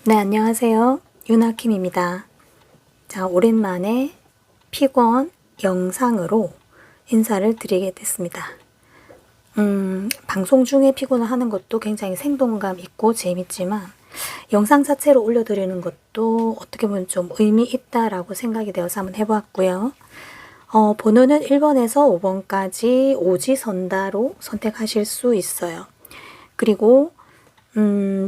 네, 안녕하세요. 유나킴입니다. 자, 오랜만에 픽원 영상으로 인사를 드리게 됐습니다. 방송 중에 픽원을 하는 것도 굉장히 생동감 있고 재밌지만 영상 자체로 올려드리는 것도 어떻게 보면 좀 의미 있다라고 생각이 되어서 한번 해보았고요. 번호는 1번에서 5번까지 오지선다로 선택하실 수 있어요. 그리고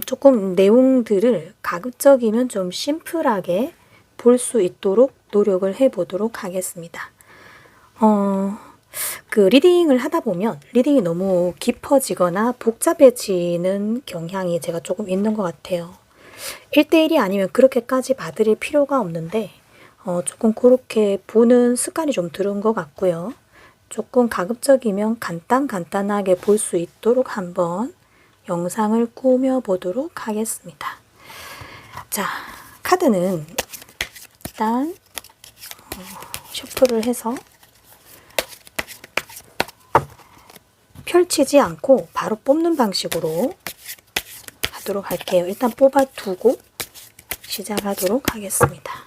조금 내용들을 가급적이면 좀 심플하게 볼 수 있도록 노력을 해보도록 하겠습니다. 리딩을 하다 보면 리딩이 너무 깊어지거나 복잡해지는 경향이 제가 조금 있는 것 같아요. 1대1이 아니면 그렇게까지 봐드릴 필요가 없는데 조금 그렇게 보는 습관이 좀 들은 것 같고요. 조금 가급적이면 간단하게 볼 수 있도록 한번 영상을 꾸며보도록 하겠습니다. 자, 카드는 일단 셔플을 해서 펼치지 않고 바로 뽑는 방식으로 하도록 할게요. 일단 뽑아두고 시작하도록 하겠습니다.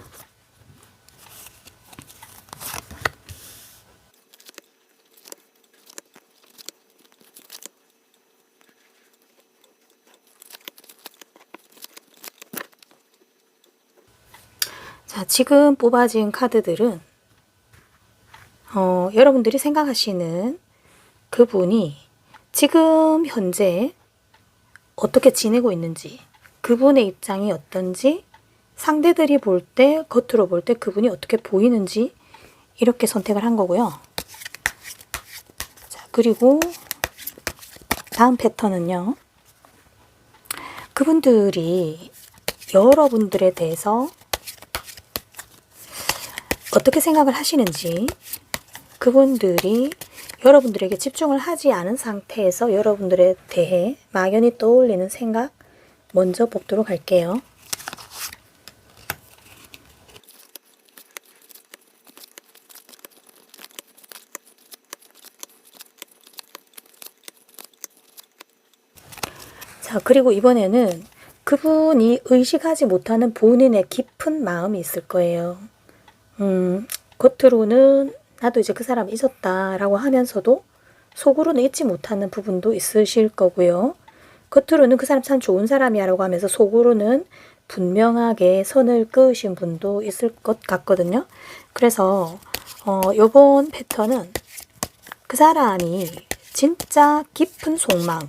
자, 지금 뽑아진 카드들은 여러분들이 생각하시는 그분이 지금 현재 어떻게 지내고 있는지, 그분의 입장이 어떤지, 상대들이 볼 때, 겉으로 볼 때 그분이 어떻게 보이는지 이렇게 선택을 한 거고요. 자, 그리고 다음 패턴은요. 그분들이 여러분들에 대해서 어떻게 생각을 하시는지, 그분들이 여러분들에게 집중을 하지 않은 상태에서 여러분들에 대해 막연히 떠올리는 생각 먼저 뽑도록 할게요. 자, 그리고 이번에는 그분이 의식하지 못하는 본인의 깊은 마음이 있을 거예요. 겉으로는 나도 이제 그 사람 잊었다라고 하면서도 속으로는 잊지 못하는 부분도 있으실 거고요. 겉으로는 그 사람 참 좋은 사람이야 라고 하면서 속으로는 분명하게 선을 그으신 분도 있을 것 같거든요. 그래서 요번 패턴은 그 사람이 진짜 깊은 속마음,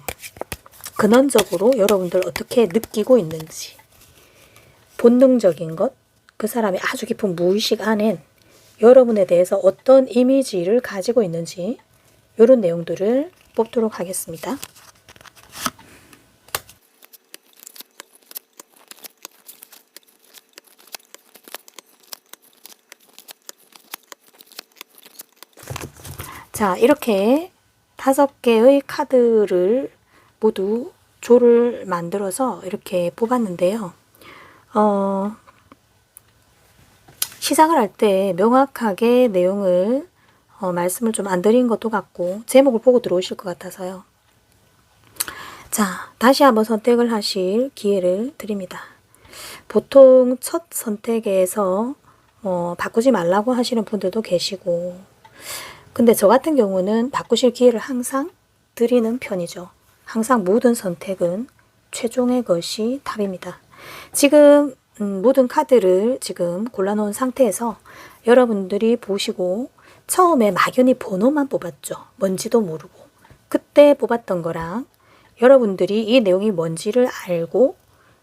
근원적으로 여러분들 어떻게 느끼고 있는지, 본능적인 것, 그 사람의 아주 깊은 무의식 안엔 여러분에 대해서 어떤 이미지를 가지고 있는지 이런 내용들을 뽑도록 하겠습니다. 자, 이렇게 5개의 카드를 모두 조를 만들어서 이렇게 뽑았는데요. 시작을 할 때 명확하게 내용을 말씀을 좀 안 드린 것도 같고 제목을 보고 들어오실 것 같아서요. 자, 다시 한번 선택을 하실 기회를 드립니다. 보통 첫 선택에서 바꾸지 말라고 하시는 분들도 계시고, 근데 저 같은 경우는 바꾸실 기회를 항상 드리는 편이죠. 항상 모든 선택은 최종의 것이 답입니다. 지금 모든 카드를 지금 골라놓은 상태에서 여러분들이 보시고 처음에 막연히 번호만 뽑았죠. 뭔지도 모르고. 그때 뽑았던 거랑 여러분들이 이 내용이 뭔지를 알고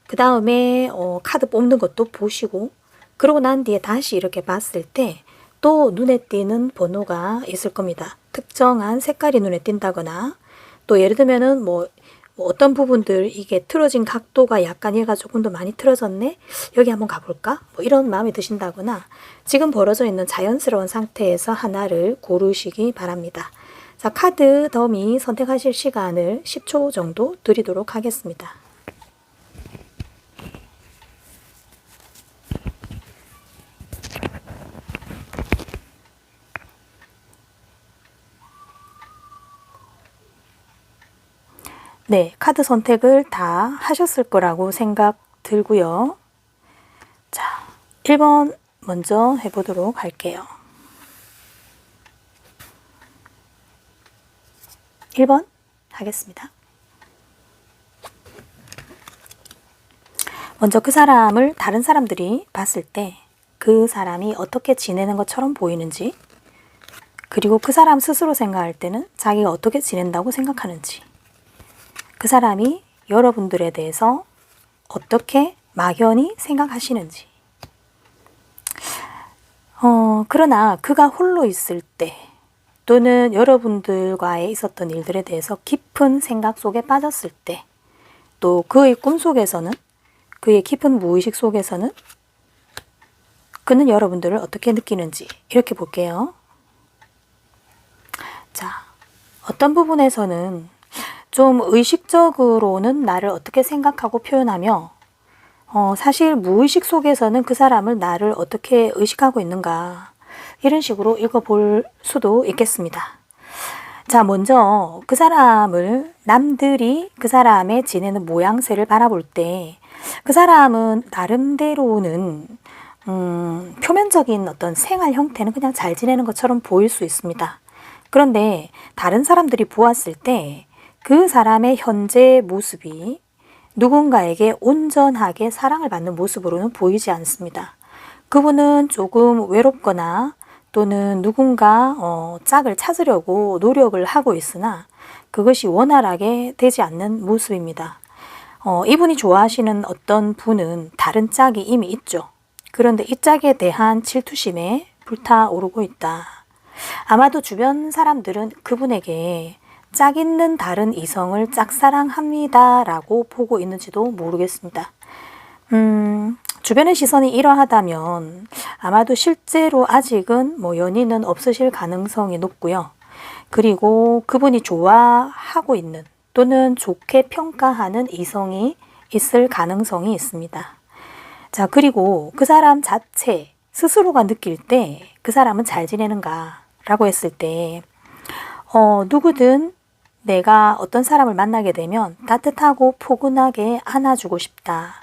그 다음에 카드 뽑는 것도 보시고 그러고 난 뒤에 다시 이렇게 봤을 때 또 눈에 띄는 번호가 있을 겁니다. 특정한 색깔이 눈에 띈다거나 또 예를 들면은 뭐 어떤 부분들 이게 틀어진 각도가 약간 얘가 조금 더 많이 틀어졌네? 여기 한번 가볼까? 뭐 이런 마음이 드신다거나 지금 벌어져 있는 자연스러운 상태에서 하나를 고르시기 바랍니다. 자, 카드 더미 선택하실 시간을 10초 정도 드리도록 하겠습니다. 네, 카드 선택을 다 하셨을 거라고 생각 들고요. 자, 1번 먼저 해보도록 할게요. 1번 하겠습니다. 먼저 그 사람을 다른 사람들이 봤을 때 그 사람이 어떻게 지내는 것처럼 보이는지, 그리고 그 사람 스스로 생각할 때는 자기가 어떻게 지낸다고 생각하는지, 그 사람이 여러분들에 대해서 어떻게 막연히 생각하시는지. 그러나 그가 홀로 있을 때 또는 여러분들과의 있었던 일들에 대해서 깊은 생각 속에 빠졌을 때, 또 그의 꿈속에서는, 그의 깊은 무의식 속에서는 그는 여러분들을 어떻게 느끼는지 이렇게 볼게요. 자, 어떤 부분에서는 좀 의식적으로는 나를 어떻게 생각하고 표현하며 사실 무의식 속에서는 그 사람을 나를 어떻게 의식하고 있는가, 이런 식으로 읽어볼 수도 있겠습니다. 자, 먼저 그 사람을, 남들이 그 사람의 지내는 모양새를 바라볼 때 그 사람은 나름대로는 표면적인 어떤 생활 형태는 그냥 잘 지내는 것처럼 보일 수 있습니다. 그런데 다른 사람들이 보았을 때 그 사람의 현재 모습이 누군가에게 온전하게 사랑을 받는 모습으로는 보이지 않습니다. 그분은 조금 외롭거나 또는 누군가 짝을 찾으려고 노력을 하고 있으나 그것이 원활하게 되지 않는 모습입니다. 이분이 좋아하시는 어떤 분은 다른 짝이 이미 있죠. 그런데 이 짝에 대한 질투심에 불타오르고 있다. 아마도 주변 사람들은 그분에게 짝 있는 다른 이성을 짝사랑합니다 라고 보고 있는지도 모르겠습니다. 주변의 시선이 이러하다면 아마도 실제로 아직은 연인은 없으실 가능성이 높고요. 그리고 그분이 좋아하고 있는 또는 좋게 평가하는 이성이 있을 가능성이 있습니다. 자, 그리고 그 사람 자체 스스로가 느낄 때 그 사람은 잘 지내는가 라고 했을 때 누구든 내가 어떤 사람을 만나게 되면 따뜻하고 포근하게 안아주고 싶다.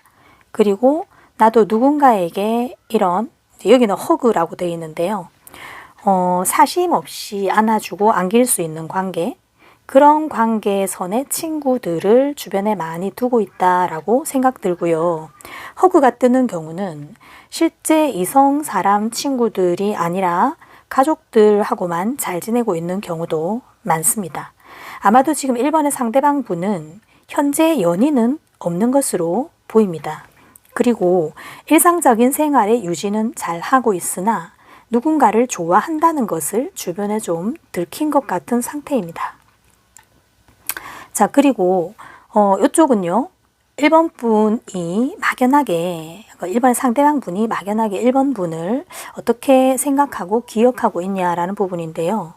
그리고 나도 누군가에게 이런, 여기는 허그라고 되어 있는데요. 사심 없이 안아주고 안길 수 있는 관계, 그런 관계선의 친구들을 주변에 많이 두고 있다라고 생각 들고요. 허그가 뜨는 경우는 실제 이성 사람 친구들이 아니라 가족들하고만 잘 지내고 있는 경우도 많습니다. 아마도 지금 1번의 상대방 분은 현재 연인은 없는 것으로 보입니다. 그리고 일상적인 생활의 유지는 잘 하고 있으나 누군가를 좋아한다는 것을 주변에 좀 들킨 것 같은 상태입니다. 자, 그리고 이쪽은요. 1번 분이 막연하게, 1번의 상대방 분이 막연하게 1번 분을 어떻게 생각하고 기억하고 있냐라는 부분인데요.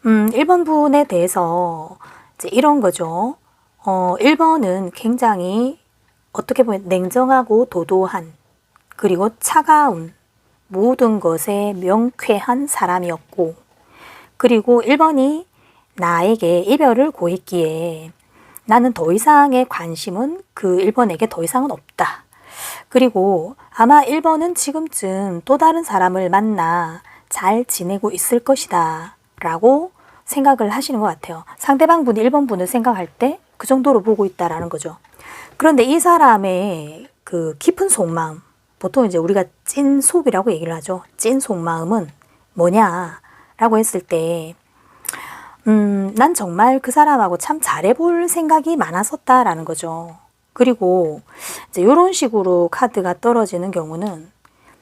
1번 분에 대해서 이제 이런 거죠. 1번은 굉장히 어떻게 보면 냉정하고 도도한, 그리고 차가운, 모든 것에 명쾌한 사람이었고, 그리고 1번이 나에게 이별을 고했기에 나는 더 이상의 관심은 그 1번에게 더 이상은 없다. 그리고 아마 1번은 지금쯤 또 다른 사람을 만나 잘 지내고 있을 것이다 라고 생각을 하시는 것 같아요. 상대방 분이 1번 분을 생각할 때 그 정도로 보고 있다라는 거죠. 그런데 이 사람의 그 깊은 속마음, 보통 이제 우리가 찐 속이라고 얘기를 하죠. 찐 속마음은 뭐냐라고 했을 때 난 정말 그 사람하고 참 잘해볼 생각이 많았었다라는 거죠. 그리고 이제 이런 식으로 카드가 떨어지는 경우는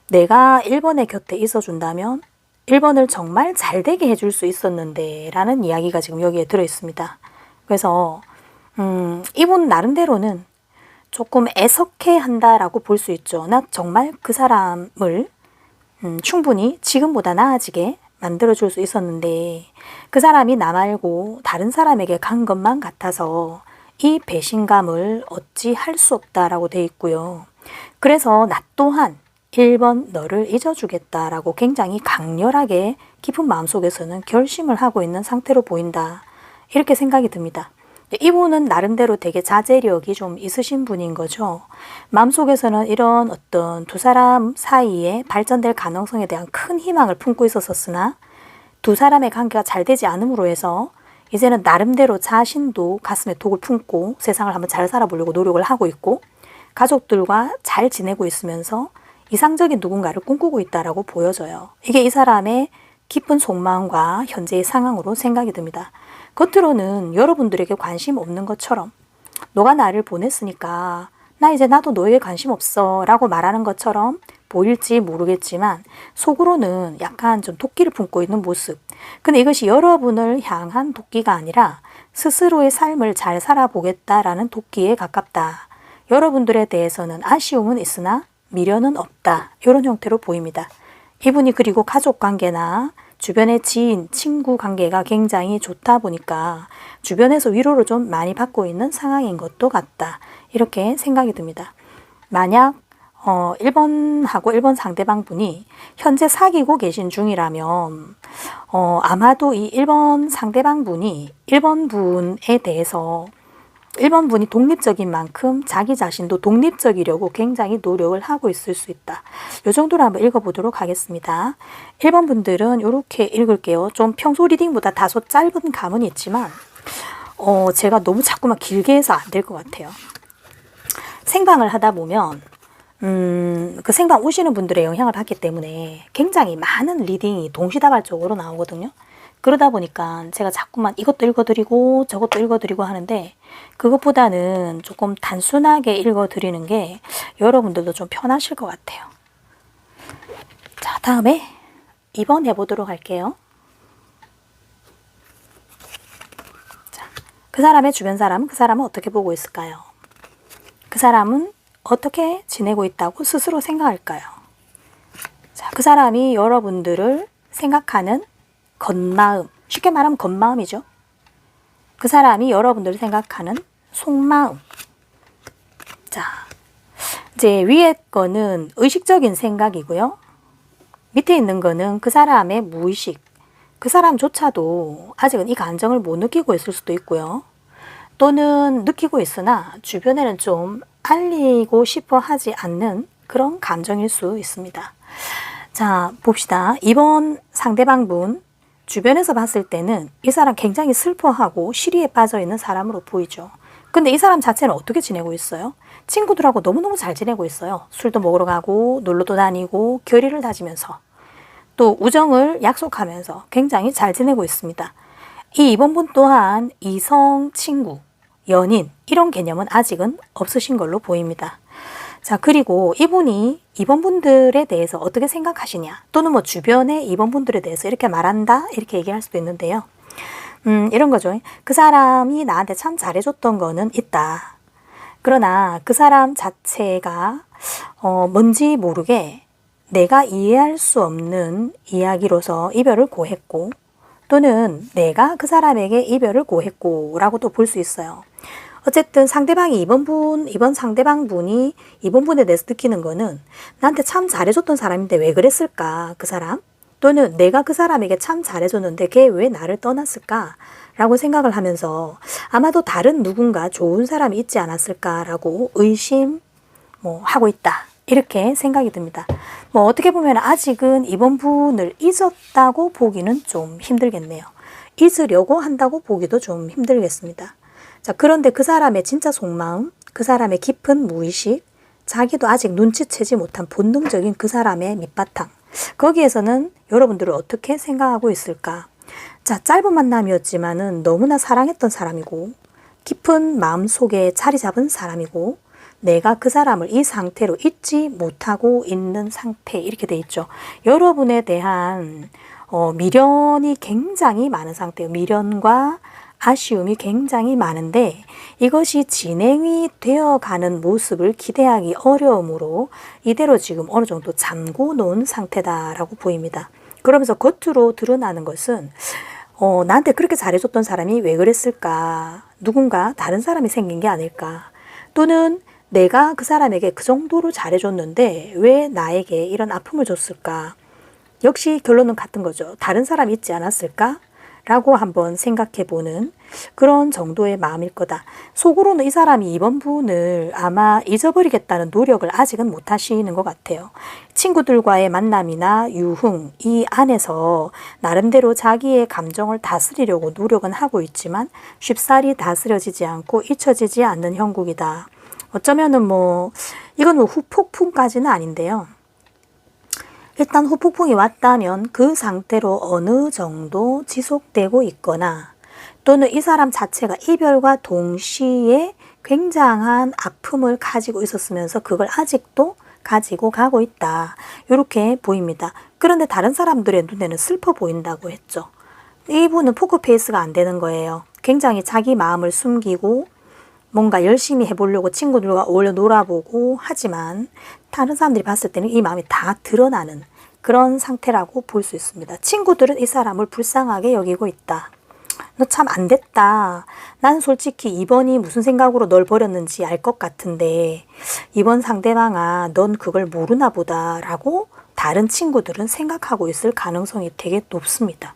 내가 1번의 곁에 있어준다면 1번을 정말 잘되게 해줄 수 있었는데 라는 이야기가 지금 여기에 들어있습니다. 그래서 이분 나름대로는 조금 애석해 한다라고 볼 수 있죠. 나 정말 그 사람을 충분히 지금보다 나아지게 만들어줄 수 있었는데 그 사람이 나 말고 다른 사람에게 간 것만 같아서 이 배신감을 어찌 할 수 없다라고 돼 있고요. 그래서 나 또한 1번 너를 잊어주겠다라고 굉장히 강렬하게 깊은 마음속에서는 결심을 하고 있는 상태로 보인다. 이렇게 생각이 듭니다. 이분은 나름대로 되게 자제력이 좀 있으신 분인 거죠. 마음속에서는 이런 어떤 두 사람 사이에 발전될 가능성에 대한 큰 희망을 품고 있었으나 두 사람의 관계가 잘 되지 않음으로 해서 이제는 나름대로 자신도 가슴에 독을 품고 세상을 한번 잘 살아보려고 노력을 하고 있고 가족들과 잘 지내고 있으면서 이상적인 누군가를 꿈꾸고 있다라고 보여져요. 이게 이 사람의 깊은 속마음과 현재의 상황으로 생각이 듭니다. 겉으로는 여러분들에게 관심 없는 것처럼 너가 나를 보냈으니까 나 이제 나도 너에게 관심 없어 라고 말하는 것처럼 보일지 모르겠지만 속으로는 약간 좀 도끼를 품고 있는 모습. 근데 이것이 여러분을 향한 도끼가 아니라 스스로의 삶을 잘 살아보겠다라는 도끼에 가깝다. 여러분들에 대해서는 아쉬움은 있으나 미련은 없다. 이런 형태로 보입니다. 이분이 그리고 가족관계나 주변의 지인, 친구 관계가 굉장히 좋다 보니까 주변에서 위로를 좀 많이 받고 있는 상황인 것도 같다. 이렇게 생각이 듭니다. 만약 1번하고 1번 상대방 분이 현재 사귀고 계신 중이라면 아마도 이 1번 상대방 분이 1번 분에 대해서 1번 분이 독립적인 만큼 자기 자신도 독립적이려고 굉장히 노력을 하고 있을 수 있다. 이 정도로 한번 읽어보도록 하겠습니다. 1번 분들은 이렇게 읽을게요. 좀 평소 리딩보다 다소 짧은 감은 있지만 제가 너무 자꾸만 길게 해서 안 될 것 같아요. 생방을 하다 보면 그 생방 오시는 분들의 영향을 받기 때문에 굉장히 많은 리딩이 동시다발적으로 나오거든요. 그러다 보니까 제가 자꾸만 이것도 읽어드리고 저것도 읽어드리고 하는데 그것보다는 조금 단순하게 읽어드리는 게 여러분들도 좀 편하실 것 같아요. 자, 다음에 2번 해보도록 할게요. 자, 그 사람의 주변 사람, 그 사람은 어떻게 보고 있을까요? 그 사람은 어떻게 지내고 있다고 스스로 생각할까요? 자, 그 사람이 여러분들을 생각하는 겉마음, 쉽게 말하면 겉마음이죠. 그 사람이 여러분들을 생각하는 속마음. 자, 이제 위에 거는 의식적인 생각이고요. 밑에 있는 거는 그 사람의 무의식. 그 사람조차도 아직은 이 감정을 못 느끼고 있을 수도 있고요. 또는 느끼고 있으나 주변에는 좀 알리고 싶어 하지 않는 그런 감정일 수 있습니다. 자, 봅시다. 이번 상대방 분 주변에서 봤을 때는 이 사람 굉장히 슬퍼하고 시리에 빠져 있는 사람으로 보이죠. 근데 이 사람 자체는 어떻게 지내고 있어요? 친구들하고 너무너무 잘 지내고 있어요. 술도 먹으러 가고 놀러도 다니고 결의를 다지면서 또 우정을 약속하면서 굉장히 잘 지내고 있습니다. 이 이번 분 또한 이성 친구, 연인 이런 개념은 아직은 없으신 걸로 보입니다. 자, 그리고 이분이 이번 분들에 대해서 어떻게 생각하시냐 또는 뭐 주변의 이번 분들에 대해서 이렇게 말한다 이렇게 얘기할 수도 있는데요. 이런 거죠. 그 사람이 나한테 참 잘해줬던 거는 있다. 그러나 그 사람 자체가 뭔지 모르게 내가 이해할 수 없는 이야기로서 이별을 고했고 또는 내가 그 사람에게 이별을 고했고 라고도 볼 수 있어요. 어쨌든 상대방이 이번 상대방 분이 이번 분에 대해서 느끼는 거는 나한테 참 잘해줬던 사람인데 왜 그랬을까 그 사람? 또는 내가 그 사람에게 참 잘해줬는데 걔 왜 나를 떠났을까? 라고 생각을 하면서 아마도 다른 누군가 좋은 사람이 있지 않았을까라고 하고 있다. 이렇게 생각이 듭니다. 뭐 어떻게 보면 아직은 이번 분을 잊었다고 보기는 좀 힘들겠네요. 잊으려고 한다고 보기도 좀 힘들겠습니다. 자, 그런데 그 사람의 진짜 속마음, 그 사람의 깊은 무의식, 자기도 아직 눈치채지 못한 본능적인 그 사람의 밑바탕, 거기에서는 여러분들을 어떻게 생각하고 있을까? 자, 짧은 만남이었지만은 너무나 사랑했던 사람이고 깊은 마음속에 자리 잡은 사람이고 내가 그 사람을 이 상태로 잊지 못하고 있는 상태 이렇게 돼 있죠. 여러분에 대한 미련이 굉장히 많은 상태예요. 미련과 아쉬움이 굉장히 많은데 이것이 진행이 되어가는 모습을 기대하기 어려우므로 이대로 지금 어느 정도 잠고 놓은 상태다라고 보입니다. 그러면서 겉으로 드러나는 것은 나한테 그렇게 잘해줬던 사람이 왜 그랬을까? 누군가 다른 사람이 생긴 게 아닐까? 또는 내가 그 사람에게 그 정도로 잘해줬는데 왜 나에게 이런 아픔을 줬을까? 역시 결론은 같은 거죠. 다른 사람이 있지 않았을까? 라고 한번 생각해 보는 그런 정도의 마음일 거다. 속으로는 이 사람이 이번 분을 아마 잊어버리겠다는 노력을 아직은 못 하시는 것 같아요. 친구들과의 만남이나 유흥 이 안에서 나름대로 자기의 감정을 다스리려고 노력은 하고 있지만 쉽사리 다스려지지 않고 잊혀지지 않는 형국이다. 어쩌면은 이건 후폭풍까지는 아닌데요. 일단 후폭풍이 왔다면 그 상태로 어느 정도 지속되고 있거나 또는 이 사람 자체가 이별과 동시에 굉장한 아픔을 가지고 있었으면서 그걸 아직도 가지고 가고 있다. 이렇게 보입니다. 그런데 다른 사람들의 눈에는 슬퍼 보인다고 했죠. 이분은 포커페이스가 안 되는 거예요. 굉장히 자기 마음을 숨기고 뭔가 열심히 해보려고 친구들과 어울려 놀아보고 하지만 다른 사람들이 봤을 때는 이 마음이 다 드러나는 그런 상태라고 볼 수 있습니다. 친구들은 이 사람을 불쌍하게 여기고 있다. 너 참 안 됐다. 난 솔직히 이번이 무슨 생각으로 널 버렸는지 알 것 같은데 이번 상대방아 넌 그걸 모르나 보다 라고 다른 친구들은 생각하고 있을 가능성이 되게 높습니다.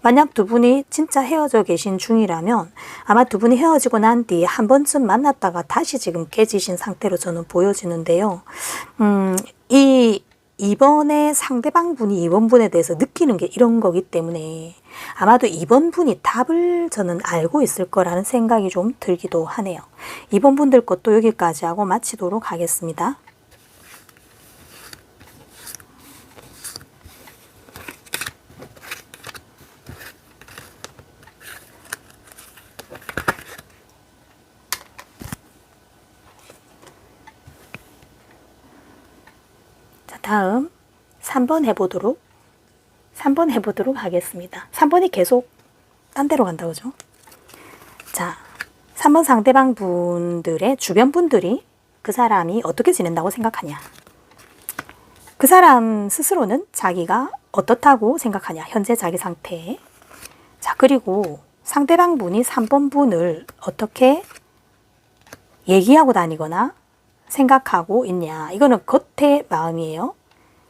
만약 두 분이 진짜 헤어져 계신 중이라면 아마 두 분이 헤어지고 난 뒤에 한 번쯤 만났다가 다시 지금 깨지신 상태로 저는 보여지는데요. 이번에 상대방 분이 이번 분에 대해서 느끼는 게 이런 거기 때문에 아마도 이번 분이 답을 저는 알고 있을 거라는 생각이 좀 들기도 하네요. 이번 분들 것도 여기까지 하고 마치도록 하겠습니다. 다음 3번 해보도록 하겠습니다. 3번이 계속 딴 데로 간다 그죠? 자, 3번 상대방 분들의 주변 분들이 그 사람이 어떻게 지낸다고 생각하냐? 그 사람 스스로는 자기가 어떻다고 생각하냐? 현재 자기 상태. 자, 그리고 상대방 분이 3번 분을 어떻게 얘기하고 다니거나 생각하고 있냐. 이거는 겉의 마음이에요.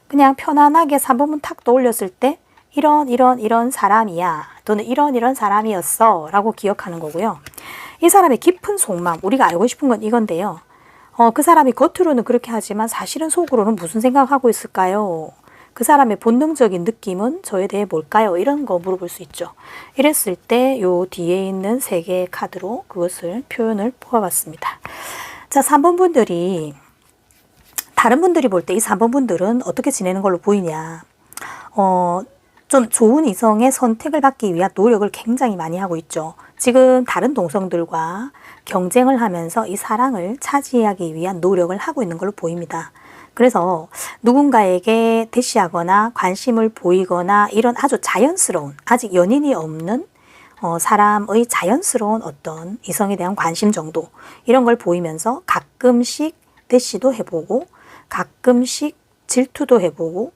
그냥 편안하게 3번문 탁 떠올렸을 때 이런 사람이야 또는 이런 사람이었어 라고 기억하는 거고요. 이 사람의 깊은 속마음, 우리가 알고 싶은 건 이건데요. 그 사람이 겉으로는 그렇게 하지만 사실은 속으로는 무슨 생각하고 있을까요? 그 사람의 본능적인 느낌은 저에 대해 뭘까요? 이런 거 물어볼 수 있죠. 이랬을 때 요 뒤에 있는 3개의 카드로 그것을 표현을 뽑아봤습니다. 자, 3번 분들이 다른 분들이 볼 때 이 3번 분들은 어떻게 지내는 걸로 보이냐. 좀 좋은 이성의 선택을 받기 위한 노력을 굉장히 많이 하고 있죠. 지금 다른 동성들과 경쟁을 하면서 이 사랑을 차지하기 위한 노력을 하고 있는 걸로 보입니다. 그래서 누군가에게 대시하거나 관심을 보이거나 이런 아주 자연스러운, 아직 연인이 없는 사람의 자연스러운 어떤 이성에 대한 관심 정도 이런 걸 보이면서 가끔씩 대시도 해보고 가끔씩 질투도 해보고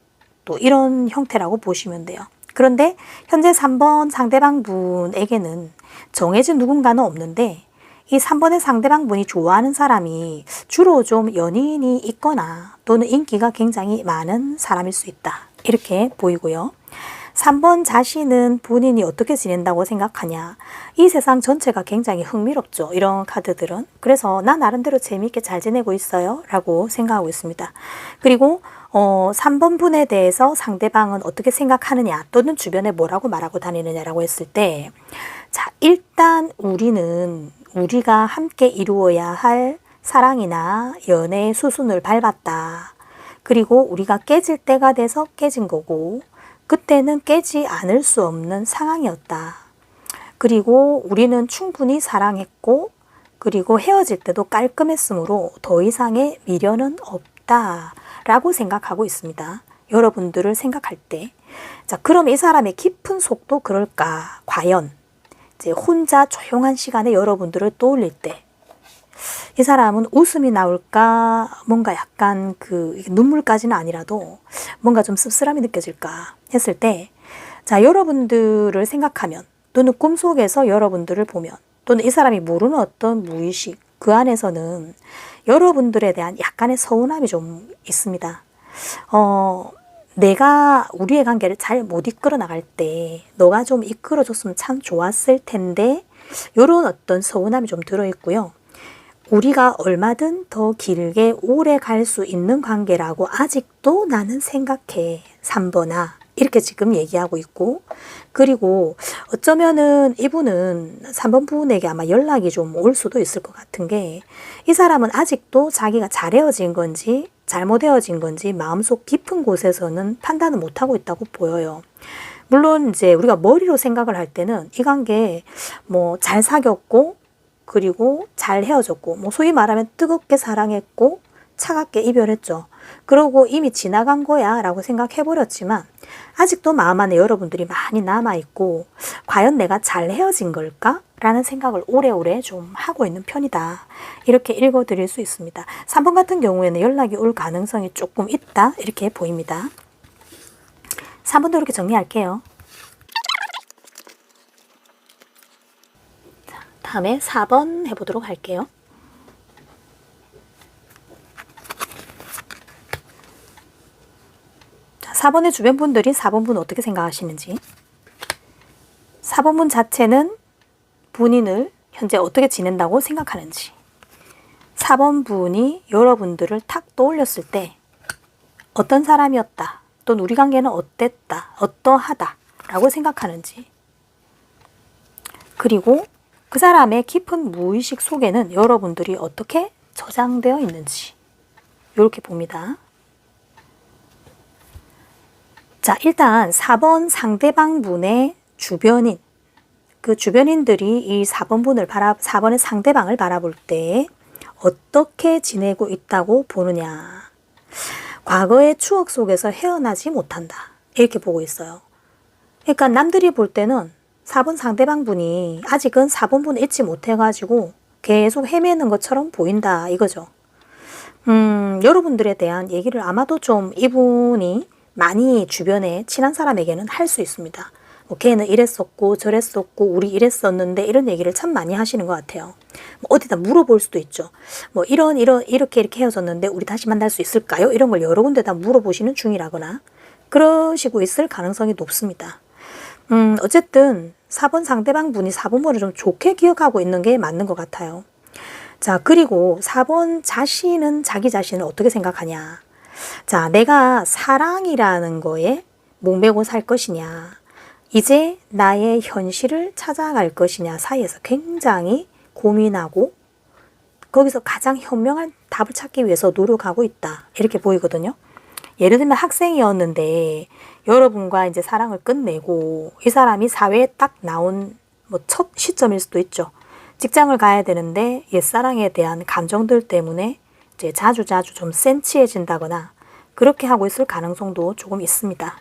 또 이런 형태라고 보시면 돼요. 그런데 현재 3번 상대방 분에게는 정해진 누군가는 없는데 이 3번의 상대방 분이 좋아하는 사람이 주로 좀 연인이 있거나 또는 인기가 굉장히 많은 사람일 수 있다. 이렇게 보이고요. 3번 자신은 본인이 어떻게 지낸다고 생각하냐. 이 세상 전체가 굉장히 흥미롭죠. 이런 카드들은. 그래서 나 나름대로 재미있게 잘 지내고 있어요. 라고 생각하고 있습니다. 그리고 3번 분에 대해서 상대방은 어떻게 생각하느냐 또는 주변에 뭐라고 말하고 다니느냐라고 했을 때 자, 일단 우리가 함께 이루어야 할 사랑이나 연애의 수순을 밟았다. 그리고 우리가 깨질 때가 돼서 깨진 거고 그때는 깨지 않을 수 없는 상황이었다. 그리고 우리는 충분히 사랑했고 그리고 헤어질 때도 깔끔했으므로 더 이상의 미련은 없다. 라고 생각하고 있습니다. 여러분들을 생각할 때. 자, 그럼 이 사람의 깊은 속도 그럴까? 과연 이제 혼자 조용한 시간에 여러분들을 떠올릴 때 이 사람은 웃음이 나올까? 뭔가 약간 눈물까지는 아니라도 뭔가 좀 씁쓸함이 느껴질까? 했을 때 자, 여러분들을 생각하면 또는 꿈속에서 여러분들을 보면 또는 이 사람이 모르는 어떤 무의식 그 안에서는 여러분들에 대한 약간의 서운함이 좀 있습니다. 내가 우리의 관계를 잘 못 이끌어 나갈 때 너가 좀 이끌어줬으면 참 좋았을 텐데 이런 어떤 서운함이 좀 들어있고요. 우리가 얼마든 더 길게 오래 갈 수 있는 관계라고 아직도 나는 생각해. 3번아. 이렇게 지금 얘기하고 있고, 그리고 어쩌면은 이분은 3번 분에게 아마 연락이 좀 올 수도 있을 것 같은 게, 이 사람은 아직도 자기가 잘 헤어진 건지 잘못 헤어진 건지 마음속 깊은 곳에서는 판단을 못하고 있다고 보여요. 물론 이제 우리가 머리로 생각을 할 때는 이 관계 뭐 잘 사귀었고, 그리고 잘 헤어졌고, 뭐 소위 말하면 뜨겁게 사랑했고 차갑게 이별했죠. 그러고 이미 지나간 거야 라고 생각해버렸지만 아직도 마음 안에 여러분들이 많이 남아있고, 과연 내가 잘 헤어진 걸까? 라는 생각을 오래오래 좀 하고 있는 편이다. 이렇게 읽어드릴 수 있습니다. 3번 같은 경우에는 연락이 올 가능성이 조금 있다. 이렇게 보입니다. 3번도 이렇게 정리할게요. 다음에 4번 해보도록 할게요. 자, 4번의 주변 분들이 4번 분 어떻게 생각하시는지. 4번 분 자체는 본인을 현재 어떻게 지낸다고 생각하는지. 4번 분이 여러분들을 탁 떠올렸을 때 어떤 사람이었다, 또는 우리 관계는 어땠다, 어떠하다 라고 생각하는지. 그리고 그 사람의 깊은 무의식 속에는 여러분들이 어떻게 저장되어 있는지 이렇게 봅니다. 자, 일단 4번 상대방 분의 주변인, 그 주변인들이 이 4번 분을 4번의 상대방을 바라볼 때 어떻게 지내고 있다고 보느냐. 과거의 추억 속에서 헤어나지 못한다. 이렇게 보고 있어요. 그러니까 남들이 볼 때는 4번 상대방 분이 아직은 4번 분을 잊지 못해가지고 계속 헤매는 것처럼 보인다 이거죠. 여러분들에 대한 얘기를 아마도 좀 이분이 많이 주변에 친한 사람에게는 할 수 있습니다. 뭐 걔는 이랬었고 저랬었고 우리 이랬었는데 이런 얘기를 참 많이 하시는 것 같아요. 뭐 어디다 물어볼 수도 있죠. 뭐 이렇게 헤어졌는데 우리 다시 만날 수 있을까요? 이런 걸 여러 군데다 물어보시는 중이라거나 그러시고 있을 가능성이 높습니다. 어쨌든 4번 상대방 분이 4번 분을 좀 좋게 기억하고 있는 게 맞는 것 같아요. 자, 그리고 4번 자신은 자기 자신을 어떻게 생각하냐. 자, 내가 사랑이라는 거에 목매고 살 것이냐, 이제 나의 현실을 찾아갈 것이냐 사이에서 굉장히 고민하고 거기서 가장 현명한 답을 찾기 위해서 노력하고 있다. 이렇게 보이거든요. 예를 들면 학생이었는데 여러분과 이제 사랑을 끝내고 이 사람이 사회에 딱 나온 뭐 첫 시점일 수도 있죠. 직장을 가야 되는데 옛사랑에 대한 감정들 때문에 이제 자주 좀 센치해진다거나 그렇게 하고 있을 가능성도 조금 있습니다.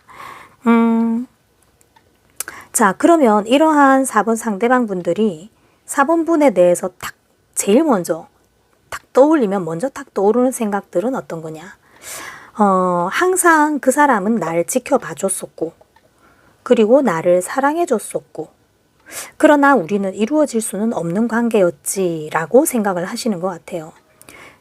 자, 그러면 이러한 4번 상대방 분들이 4번 분에 대해서 딱 제일 먼저 딱 떠올리면 먼저 딱 떠오르는 생각들은 어떤 거냐. 항상 그 사람은 날 지켜봐 줬었고, 그리고 나를 사랑해 줬었고, 그러나 우리는 이루어질 수는 없는 관계였지라고 생각을 하시는 것 같아요.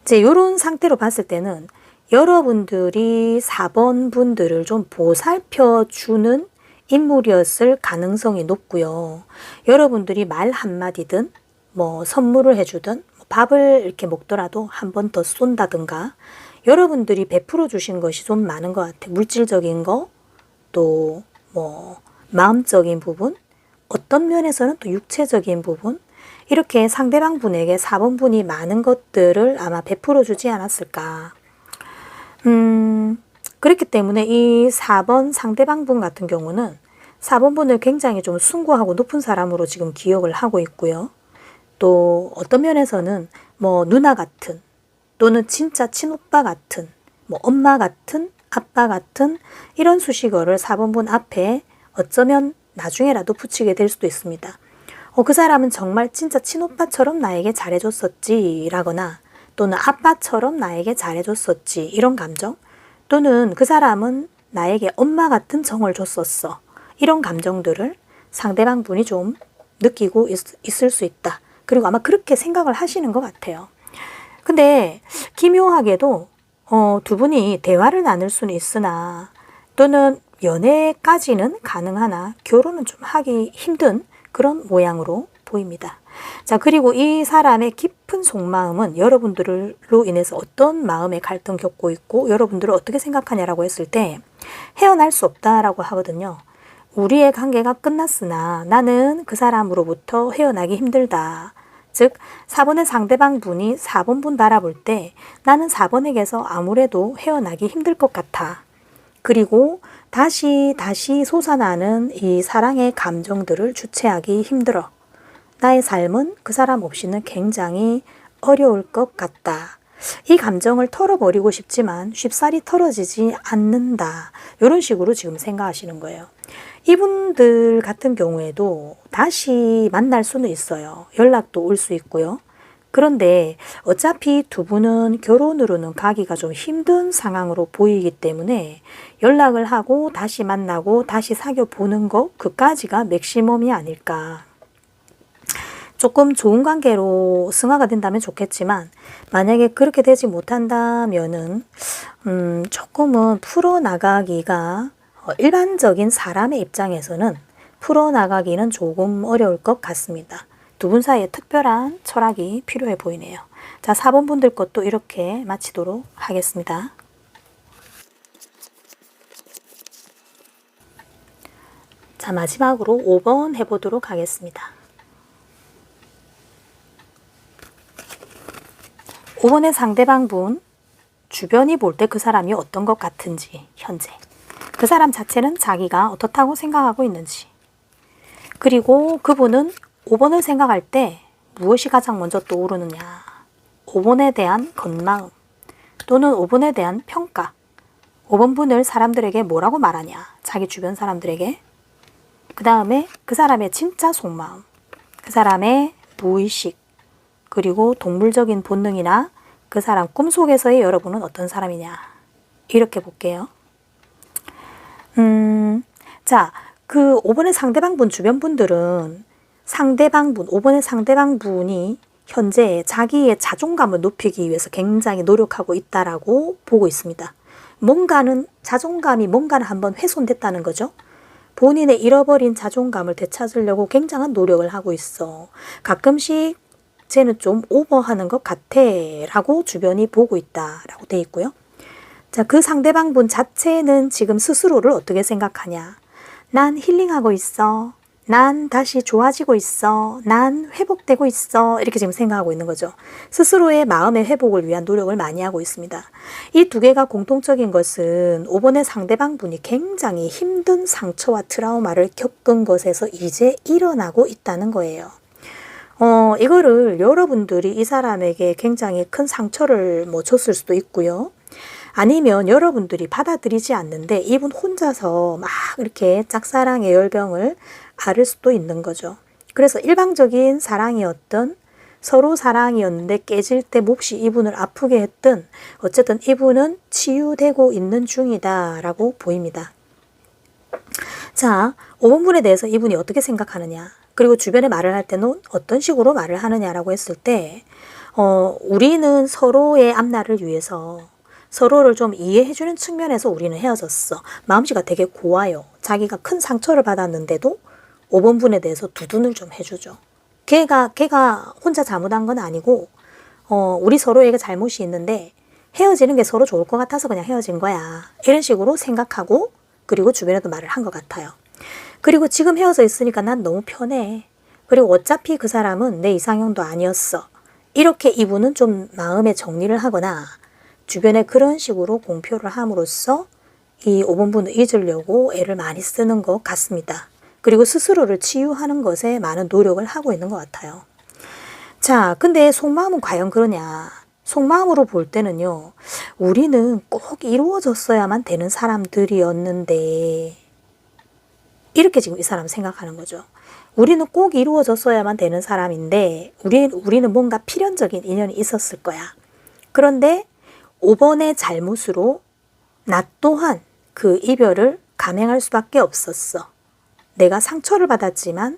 이제 이런 상태로 봤을 때는 여러분들이 4번 분들을 좀 보살펴 주는 인물이었을 가능성이 높고요. 여러분들이 말 한마디든 뭐 선물을 해주든 밥을 이렇게 먹더라도 한 번 더 쏜다든가 여러분들이 베풀어 주신 것이 좀 많은 것 같아요. 물질적인 거, 또 뭐 마음적인 부분, 어떤 면에서는 또 육체적인 부분, 이렇게 상대방 분에게 4번 분이 많은 것들을 아마 베풀어 주지 않았을까. 그렇기 때문에 이 4번 상대방 분 같은 경우는 4번 분을 굉장히 좀 숭고하고 높은 사람으로 지금 기억을 하고 있고요. 또 어떤 면에서는 뭐 누나 같은, 또는 진짜 친오빠 같은, 뭐 엄마 같은, 아빠 같은 이런 수식어를 4번 분 앞에 어쩌면 나중에라도 붙이게 될 수도 있습니다. 그 사람은 정말 진짜 친오빠처럼 나에게 잘해줬었지 라거나, 또는 아빠처럼 나에게 잘해줬었지 이런 감정, 또는 그 사람은 나에게 엄마 같은 정을 줬었어 이런 감정들을 상대방 분이 좀 느끼고 있을 수 있다. 그리고 아마 그렇게 생각을 하시는 것 같아요. 근데 기묘하게도 두 분이 대화를 나눌 수는 있으나 또는 연애까지는 가능하나 결혼은 좀 하기 힘든 그런 모양으로 보입니다. 자, 그리고 이 사람의 깊은 속마음은 여러분들로 인해서 어떤 마음의 갈등 겪고 있고 여러분들을 어떻게 생각하냐라고 했을 때 헤어날 수 없다라고 하거든요. 우리의 관계가 끝났으나 나는 그 사람으로부터 헤어나기 힘들다. 즉 4번의 상대방 분이 4번 분 바라볼 때 나는 4번에게서 아무래도 헤어나기 힘들 것 같아. 그리고 다시 솟아나는 이 사랑의 감정들을 주체하기 힘들어. 나의 삶은 그 사람 없이는 굉장히 어려울 것 같다. 이 감정을 털어버리고 싶지만 쉽사리 털어지지 않는다. 이런 식으로 지금 생각하시는 거예요. 이분들 같은 경우에도 다시 만날 수는 있어요. 연락도 올 수 있고요. 그런데 어차피 두 분은 결혼으로는 가기가 좀 힘든 상황으로 보이기 때문에 연락을 하고 다시 만나고 다시 사귀어 보는 것, 그까지가 맥시멈이 아닐까. 조금 좋은 관계로 승화가 된다면 좋겠지만 만약에 그렇게 되지 못한다면은 조금은 풀어나가기가 일반적인 사람의 입장에서는 풀어나가기는 조금 어려울 것 같습니다. 두 분 사이에 특별한 철학이 필요해 보이네요. 자, 4번 분들 것도 이렇게 마치도록 하겠습니다. 자, 마지막으로 5번 해보도록 하겠습니다. 5번의 상대방 분, 주변이 볼 때 그 사람이 어떤 것 같은지, 현재. 그 사람 자체는 자기가 어떻다고 생각하고 있는지. 그리고 그분은 5번을 생각할 때 무엇이 가장 먼저 떠오르느냐. 5번에 대한 건마음 또는 5번에 대한 평가. 5번 분을 사람들에게 뭐라고 말하냐. 자기 주변 사람들에게. 그 다음에 그 사람의 진짜 속마음. 그 사람의 무의식. 그리고 동물적인 본능이나 그 사람 꿈속에서의 여러분은 어떤 사람이냐. 이렇게 볼게요. 자, 그 5번의 상대방 분 주변 분들은 상대방 분, 5번의 상대방 분이 현재 자기의 자존감을 높이기 위해서 굉장히 노력하고 있다라고 보고 있습니다. 자존감이 뭔가는 한번 훼손됐다는 거죠. 본인의 잃어버린 자존감을 되찾으려고 굉장한 노력을 하고 있어. 가끔씩 쟤는 좀 오버하는 것 같아 라고 주변이 보고 있다 라고 돼 있고요. 자, 그 상대방 분 자체는 지금 스스로를 어떻게 생각하냐. 난 힐링하고 있어. 난 다시 좋아지고 있어. 난 회복되고 있어. 이렇게 지금 생각하고 있는 거죠. 스스로의 마음의 회복을 위한 노력을 많이 하고 있습니다. 이 두 개가 공통적인 것은 5번의 상대방 분이 굉장히 힘든 상처와 트라우마를 겪은 것에서 이제 일어나고 있다는 거예요. 이거를 여러분들이 이 사람에게 굉장히 큰 상처를 줬을 수도 있고요. 아니면 여러분들이 받아들이지 않는데 이분 혼자서 막 이렇게 짝사랑의 열병을 앓을 수도 있는 거죠. 그래서 일방적인 사랑이었던 서로 사랑이었는데 깨질 때 몹시 이분을 아프게 했던 어쨌든 이분은 치유되고 있는 중이다 라고 보입니다. 자, 5번 분에 대해서 이분이 어떻게 생각하느냐. 그리고 주변에 말을 할 때는 어떤 식으로 말을 하느냐라고 했을 때 우리는 서로의 앞날을 위해서 서로를 좀 이해해주는 측면에서 우리는 헤어졌어. 마음씨가 되게 고와요. 자기가 큰 상처를 받았는데도 5번 분에 대해서 두둔을 좀 해주죠. 걔가 혼자 잘못한 건 아니고 우리 서로에게 잘못이 있는데 헤어지는 게 서로 좋을 것 같아서 그냥 헤어진 거야. 이런 식으로 생각하고 그리고 주변에도 말을 한 것 같아요. 그리고 지금 헤어져 있으니까 난 너무 편해. 그리고 어차피 그 사람은 내 이상형도 아니었어. 이렇게 이분은 좀 마음의 정리를 하거나 주변에 그런 식으로 공표를 함으로써 이 5번 분을 잊으려고 애를 많이 쓰는 것 같습니다. 그리고 스스로를 치유하는 것에 많은 노력을 하고 있는 것 같아요. 자, 근데 속마음은 과연 그러냐? 속마음으로 볼 때는요. 우리는 꼭 이루어졌어야만 되는 사람들이었는데 이렇게 지금 이 사람은 생각하는 거죠. 우리는 꼭 이루어졌어야만 되는 사람인데 우리는 뭔가 필연적인 인연이 있었을 거야. 그런데 5번의 잘못으로 나 또한 그 이별을 감행할 수밖에 없었어. 내가 상처를 받았지만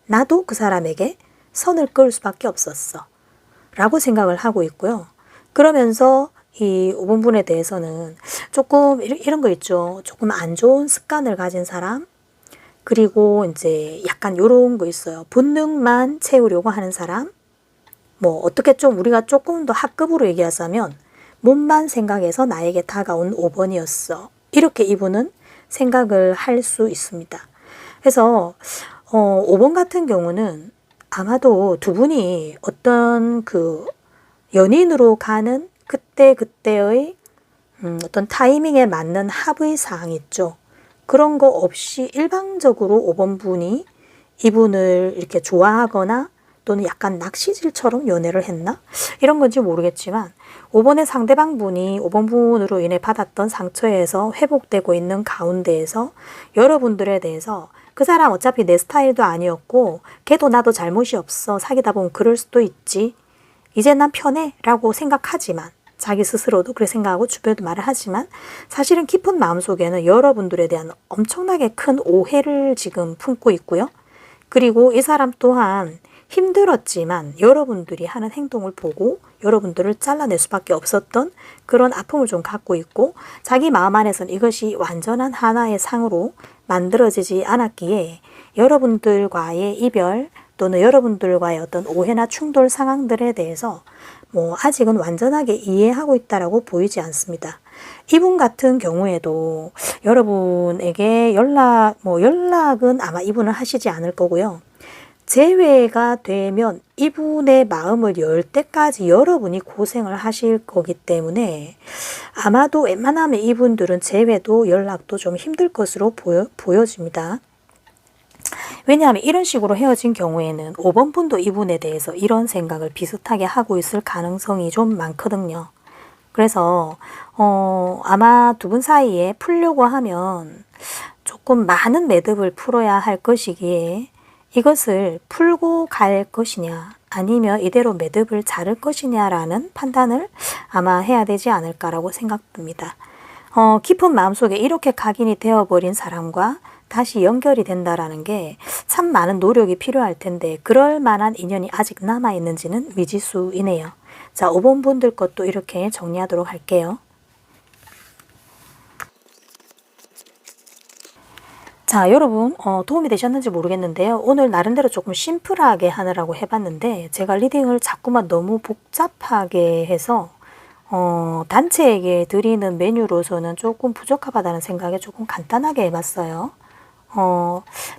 나도 그 사람에게 선을 그을 수밖에 없었어. 라고 생각을 하고 있고요. 그러면서 이 5번 분에 대해서는 조금 이런 거 있죠. 조금 안 좋은 습관을 가진 사람, 그리고 이제 약간 요런 거 있어요. 본능만 채우려고 하는 사람, 뭐 어떻게 좀 우리가 조금 더 학급으로 얘기하자면 몸만 생각해서 나에게 다가온 5번이었어. 이렇게 이분은 생각을 할 수 있습니다. 그래서 5번 같은 경우는 아마도 두 분이 어떤 그 연인으로 가는 그때그때의 어떤 타이밍에 맞는 합의 사항 있죠. 그런 거 없이 일방적으로 5번 분이 이분을 이렇게 좋아하거나 또는 약간 낚시질처럼 연애를 했나? 이런 건지 모르겠지만 5번의 상대방 분이 5번 분으로 인해 받았던 상처에서 회복되고 있는 가운데에서 여러분들에 대해서 그 사람 어차피 내 스타일도 아니었고 걔도 나도 잘못이 없어. 사귀다 보면 그럴 수도 있지. 이제 난 편해 라고 생각하지만 자기 스스로도 그렇게 생각하고 주변에도 말을 하지만 사실은 깊은 마음속에는 여러분들에 대한 엄청나게 큰 오해를 지금 품고 있고요. 그리고 이 사람 또한 힘들었지만 여러분들이 하는 행동을 보고 여러분들을 잘라낼 수밖에 없었던 그런 아픔을 좀 갖고 있고 자기 마음 안에서는 이것이 완전한 하나의 상으로 만들어지지 않았기에 여러분들과의 이별 또는 여러분들과의 어떤 오해나 충돌 상황들에 대해서 뭐 아직은 완전하게 이해하고 있다라고 보이지 않습니다. 이분 같은 경우에도 여러분에게 연락은 아마 이분은 하시지 않을 거고요. 재회가 되면 이분의 마음을 열 때까지 여러분이 고생을 하실 거기 때문에 아마도 웬만하면 이분들은 재회도 연락도 좀 힘들 것으로 보여집니다. 왜냐하면 이런 식으로 헤어진 경우에는 5번 분도 이분에 대해서 이런 생각을 비슷하게 하고 있을 가능성이 좀 많거든요. 그래서 아마 두 분 사이에 풀려고 하면 조금 많은 매듭을 풀어야 할 것이기에 이것을 풀고 갈 것이냐 아니면 이대로 매듭을 자를 것이냐라는 판단을 아마 해야 되지 않을까라고 생각됩니다. 깊은 마음속에 이렇게 각인이 되어버린 사람과 다시 연결이 된다라는 게 참 많은 노력이 필요할 텐데 그럴 만한 인연이 아직 남아있는지는 미지수이네요. 자, 5번 분들 것도 이렇게 정리하도록 할게요. 자, 여러분 도움이 되셨는지 모르겠는데요. 오늘 나름대로 조금 심플하게 하느라고 해봤는데 제가 리딩을 자꾸만 너무 복잡하게 해서 단체에게 드리는 메뉴로서는 조금 부적합하다는 생각에 조금 간단하게 해봤어요.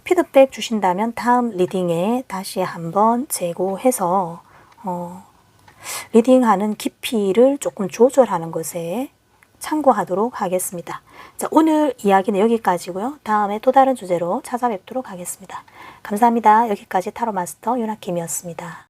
피드백 주신다면 다음 리딩에 다시 한번 재고해서 리딩하는 깊이를 조금 조절하는 것에 참고하도록 하겠습니다. 자, 오늘 이야기는 여기까지고요. 다음에 또 다른 주제로 찾아뵙도록 하겠습니다. 감사합니다. 여기까지 타로마스터 윤아킴이었습니다.